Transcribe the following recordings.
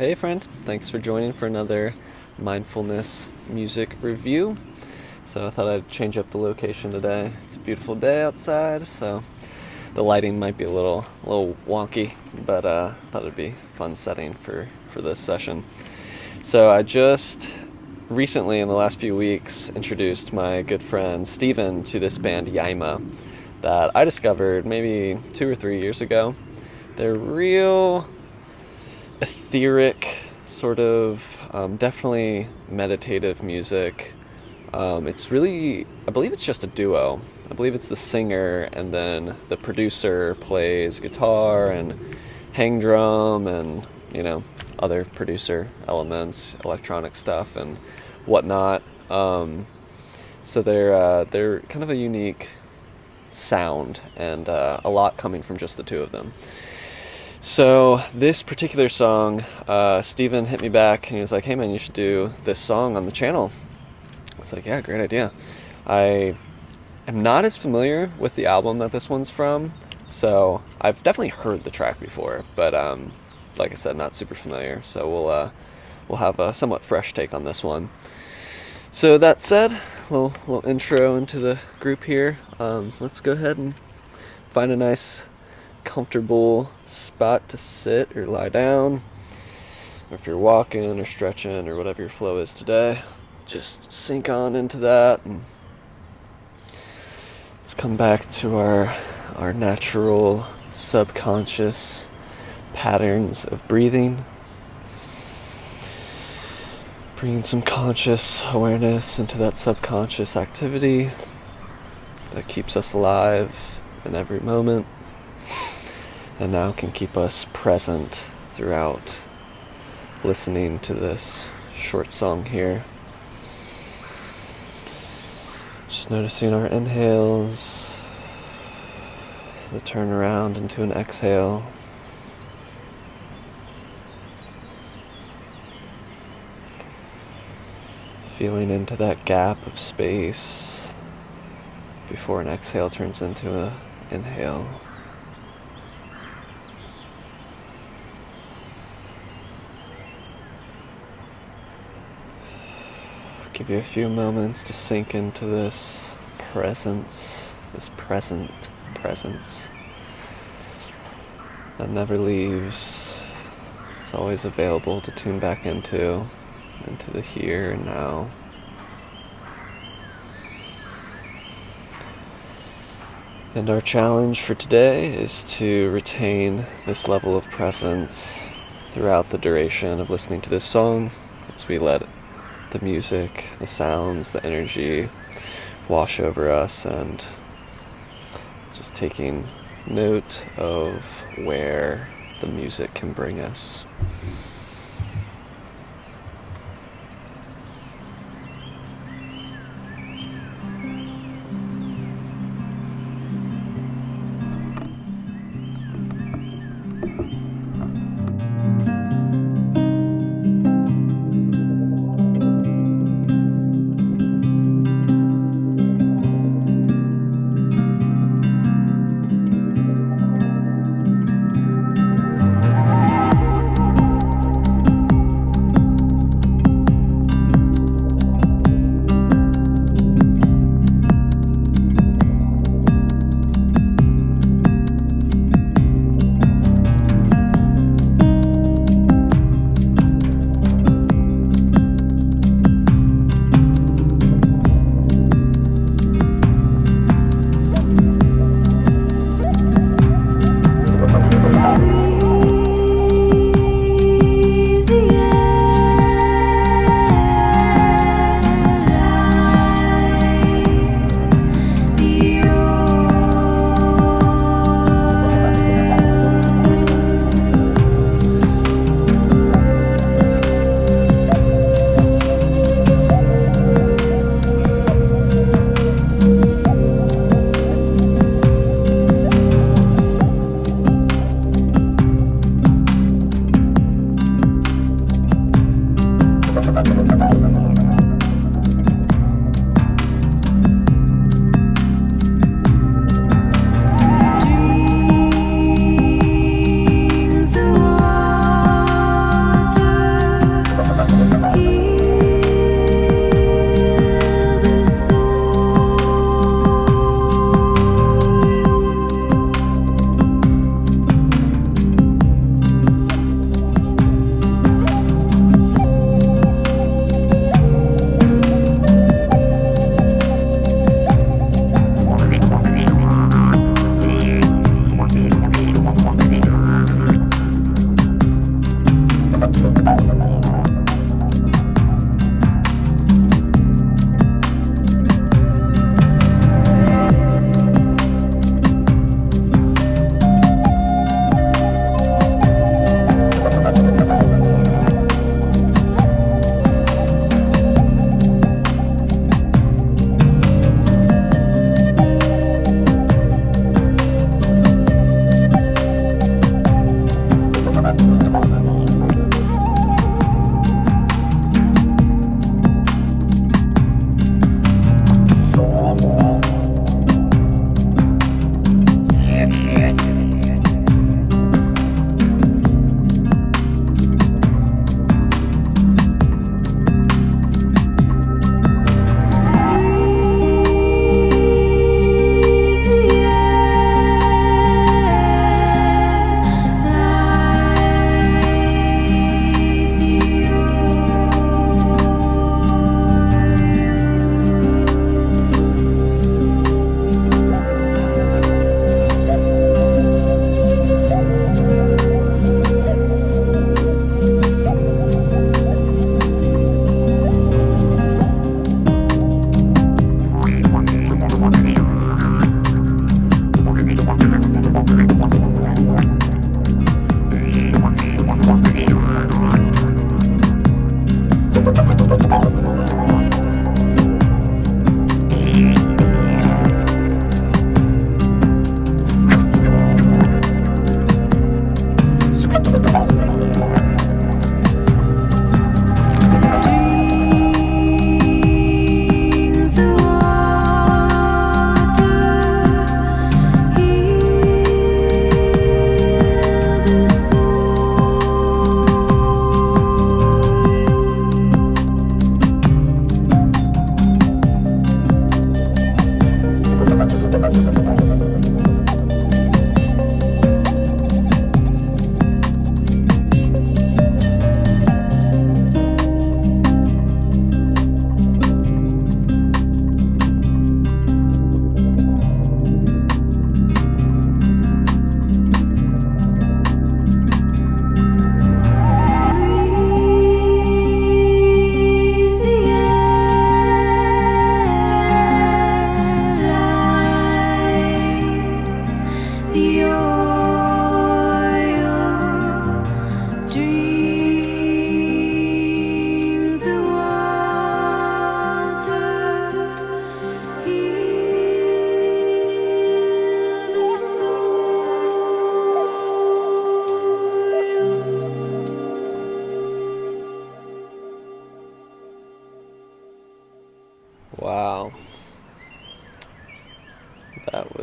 Hey friend, thanks for joining for another mindfulness music review. So I thought I'd change up the location today. It's a beautiful day outside, so the lighting might be a little wonky, but thought it'd be a fun setting for this session. So I just recently, in the last few weeks, introduced my good friend Steven to this band Yaima that I discovered maybe 2 or 3 years ago. They're real etheric, sort of, definitely meditative music. It's really, I believe it's just a duo. I believe it's the singer and then the producer plays guitar and hang drum and, other producer elements, electronic stuff and whatnot. So they're kind of a unique sound and a lot coming from just the two of them. So this particular song, Steven hit me back and he was like, "Hey man, you should do this song on the channel." I was like, "Yeah, great idea." I am not as familiar with the album that this one's from, so I've definitely heard the track before, but like I said, not super familiar. So we'll have a somewhat fresh take on this one. So that said, little intro into the group here. Let's go ahead and find a nice comfortable spot to sit or lie down, or if you're walking or stretching or whatever your flow is today, just sink on into that and let's come back to our natural subconscious patterns of breathing, bringing some conscious awareness into that subconscious activity that keeps us alive in every moment and now can keep us present throughout listening to this short song here. Just noticing our inhales, the turn around into an exhale. Feeling into that gap of space before an exhale turns into an inhale. Give you a few moments to sink into this presence, this present presence that never leaves. It's always available to tune back into the here and now. And our challenge for today is to retain this level of presence throughout the duration of listening to this song as we let the music, the sounds, the energy wash over us, and just taking note of where the music can bring us.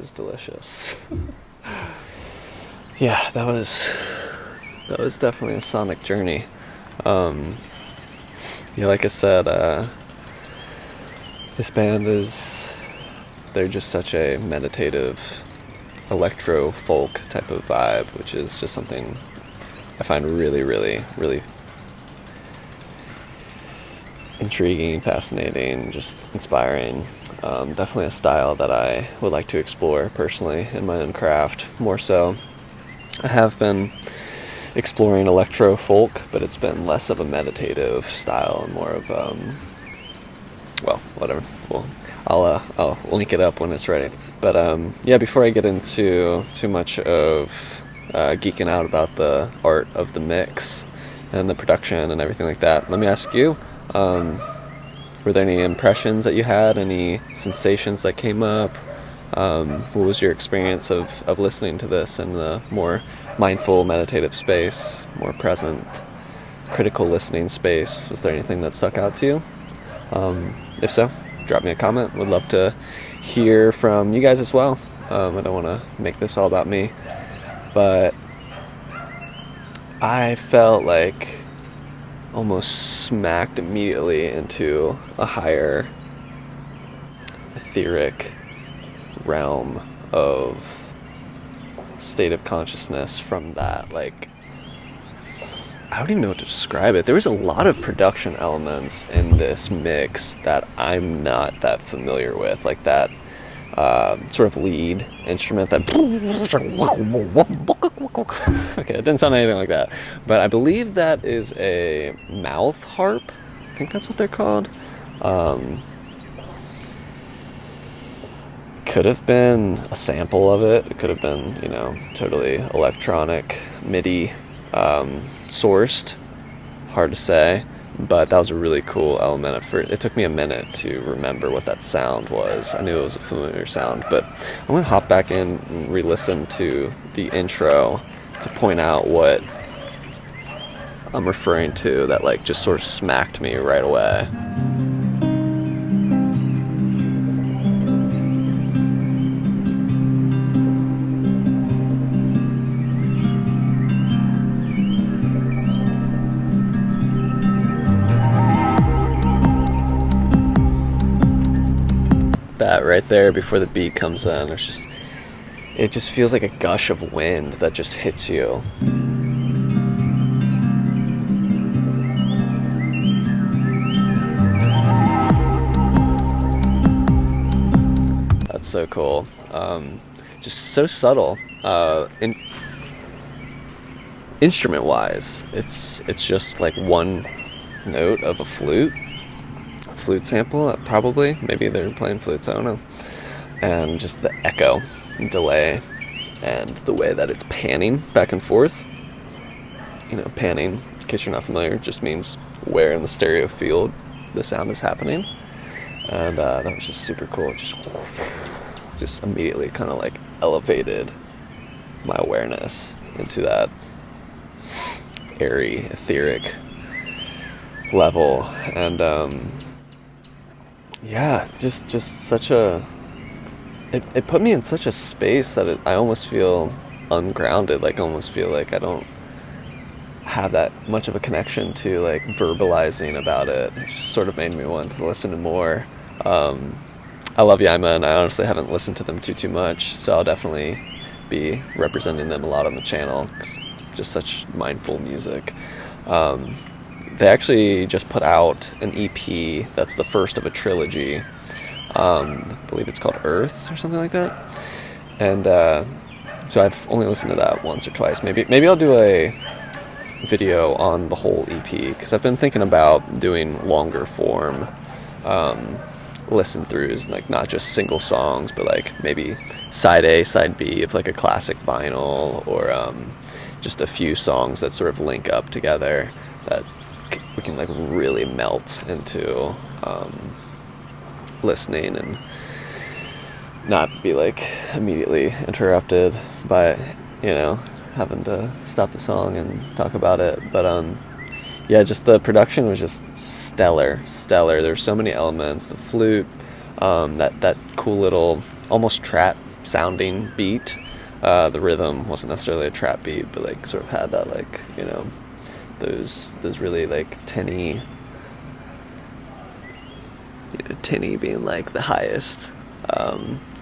was delicious. Yeah, that was definitely a sonic journey. Yeah, like I said, this band they're just such a meditative electro folk type of vibe, which is just something I find really, really, really intriguing, fascinating, just inspiring. Definitely a style that I would like to explore personally in my own craft more so. I have been exploring electro folk, but it's been less of a meditative style and more of well, whatever. Well, I'll link it up when it's ready. But yeah, before I get into too much of geeking out about the art of the mix and the production and everything like that, let me ask you, were there any impressions that you had, any sensations that came up? What was your experience of listening to this in the more mindful, meditative space, more present, critical listening space? Was there anything that stuck out to you? If so, drop me a comment. Would love to hear from you guys as well. I don't want to make this all about me, but I felt like almost smacked immediately into a higher etheric realm of state of consciousness from that. Like, I don't even know what to describe it. There was a lot of production elements in this mix that I'm not that familiar with, like that sort of lead instrument that okay, it didn't sound anything like that, but I believe that is a mouth harp. I think that's what they're called. Could have been a sample of it. It could have been, totally electronic MIDI sourced. Hard to say, but that was a really cool element at first. It took me a minute to remember what that sound was. I knew it was a familiar sound, but I'm going to hop back in and re-listen to the intro to point out what I'm referring to that like just sort of smacked me right away. That right there before the beat comes in, it just feels like a gush of wind that just hits you. That's so cool. Just so subtle. Instrument wise, it's just like one note of a flute sample, probably. Maybe they're playing flutes, I don't know. And just the echo and delay and the way that it's panning back and forth. Panning, in case you're not familiar, just means where in the stereo field the sound is happening. And that was just super cool. Just immediately kind of like elevated my awareness into that airy, etheric level. And yeah, just such a... It put me in such a space that I almost feel ungrounded. Like, I almost feel like I don't have that much of a connection to, like, verbalizing about it. It just sort of made me want to listen to more. I love Yaima, and I honestly haven't listened to them too much, so I'll definitely be representing them a lot on the channel. 'Cause just such mindful music. They actually just put out an EP that's the first of a trilogy. I believe it's called Earth or something like that. And so I've only listened to that once or twice. Maybe I'll do a video on the whole EP, because I've been thinking about doing longer form listen throughs, like not just single songs, but like maybe side A, side B of like a classic vinyl, or just a few songs that sort of link up together that we can like really melt into listening and not be like immediately interrupted by having to stop the song and talk about it. But yeah, just the production was just stellar. There's so many elements. The flute, that cool little almost trap sounding beat. The rhythm wasn't necessarily a trap beat, but like sort of had that like, you know, those really like tinny, you know, tinny being like the highest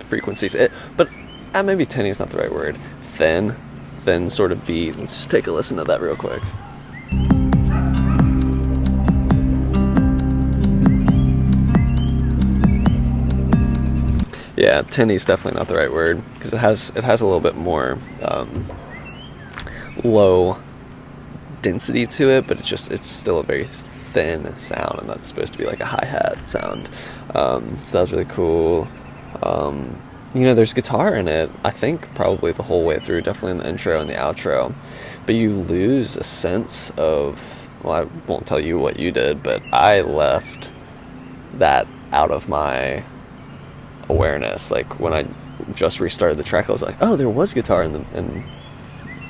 frequencies. But maybe tinny is not the right word. Thin sort of beat. Let's just take a listen to that real quick. Yeah, tinny is definitely not the right word, because it has a little bit more low density to it, but it's still a very thin sound, and that's supposed to be like a hi-hat sound. So that was really cool. You know, there's guitar in it, I think probably the whole way through, definitely in the intro and the outro, but you lose a sense of, well, I won't tell you what you did, but I left that out of my awareness. Like when I just restarted the track, I was like, oh, there was guitar in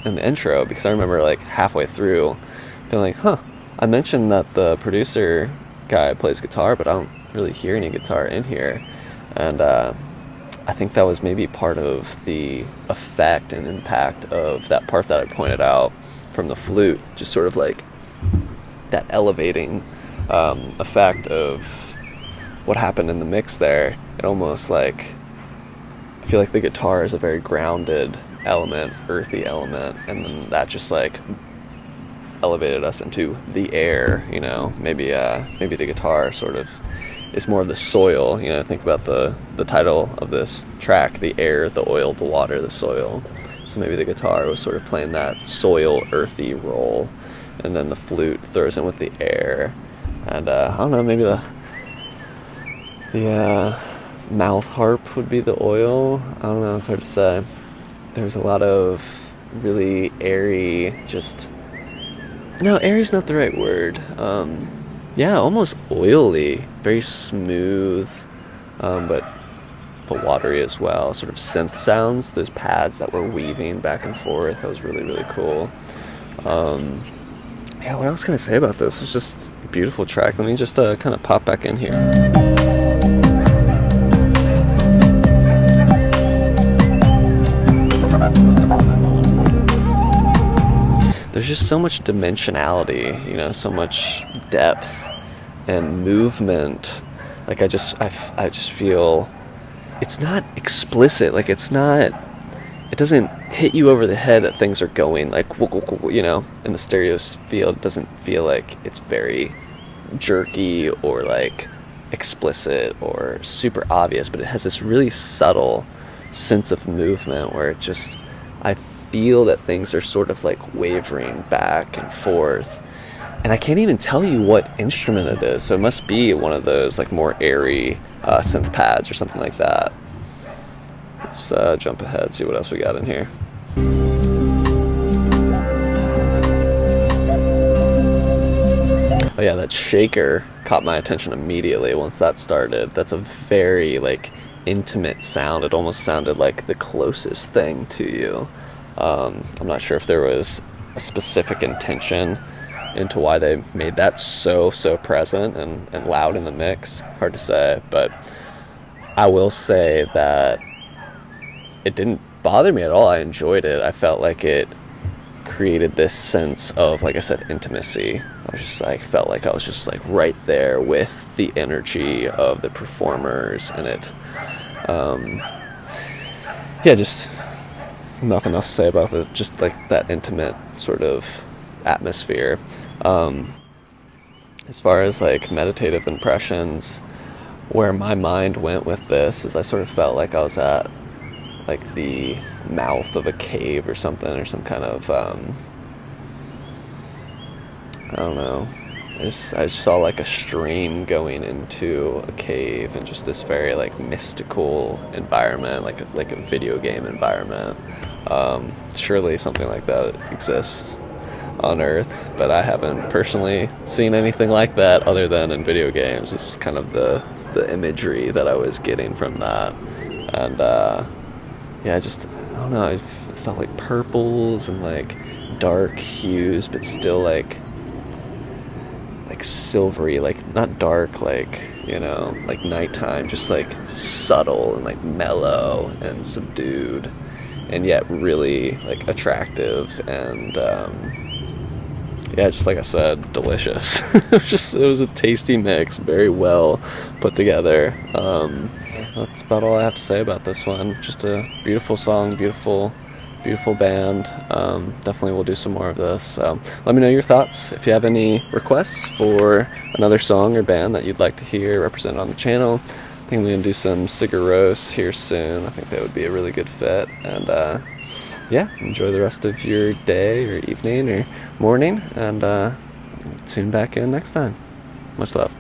the intro, because I remember like halfway through feeling like, I mentioned that the producer guy plays guitar, but I don't really hear any guitar in here. And I think that was maybe part of the effect and impact of that part that I pointed out from the flute, just sort of like that elevating effect of what happened in the mix there. It almost like, I feel like the guitar is a very grounded element, earthy element, and then that just like elevated us into the air, you know. Maybe the guitar sort of is more of the soil, you know. Think about the title of this track, the air, the oil, the water, the soil. So maybe the guitar was sort of playing that soil, earthy role, and then the flute throws in with the air, and I don't know, maybe the mouth harp would be the oil. I don't know, it's hard to say. There's a lot of really airy, airy's not the right word. Almost oily, very smooth, but watery as well. Sort of synth sounds, those pads that were weaving back and forth. That was really, really cool. What else can I say about this? It was just a beautiful track. Let me just kind of pop back in here. There's just so much dimensionality, you know, so much depth and movement. Like I just feel it's not explicit. Like it doesn't hit you over the head that things are going like, you know, in the stereo field. It doesn't feel like it's very jerky or like explicit or super obvious, but it has this really subtle sense of movement where I feel that things are sort of like wavering back and forth, and I can't even tell you what instrument it is, so it must be one of those like more airy synth pads or something like that. Let's jump ahead, see what else we got in here. Oh yeah, that shaker caught my attention immediately once that started. That's a very like intimate sound. It almost sounded like the closest thing to you. I'm not sure if there was a specific intention into why they made that so present and loud in the mix. Hard to say, but I will say that it didn't bother me at all. I enjoyed it. I felt like it created this sense of, like I said, intimacy. I was just like, felt like I was just like right there with the energy of the performers, and it just nothing else to say about it, just like that intimate sort of atmosphere. As far as like meditative impressions, where my mind went with this is I sort of felt like I was at like the mouth of a cave or something, or some kind of I don't know, I just saw like a stream going into a cave, and just this very like mystical environment, like a video game environment. Surely something like that exists on Earth, but I haven't personally seen anything like that other than in video games. It's just kind of the imagery that I was getting from that. And I don't know, I felt like purples and like dark hues, but still like like silvery, like not dark, like, you know, like nighttime, just like subtle and like mellow and subdued, and yet really like attractive and yeah, just like I said, delicious. It was a tasty mix, very well put together. That's about all I have to say about this one. Just a beautiful song, beautiful band. Definitely we'll do some more of this. So let me know your thoughts. If you have any requests for another song or band that you'd like to hear represented on the channel, I think we're going to do some cigaros here soon. I think that would be a really good fit. And yeah, enjoy the rest of your day or evening or morning, and tune back in next time. Much love.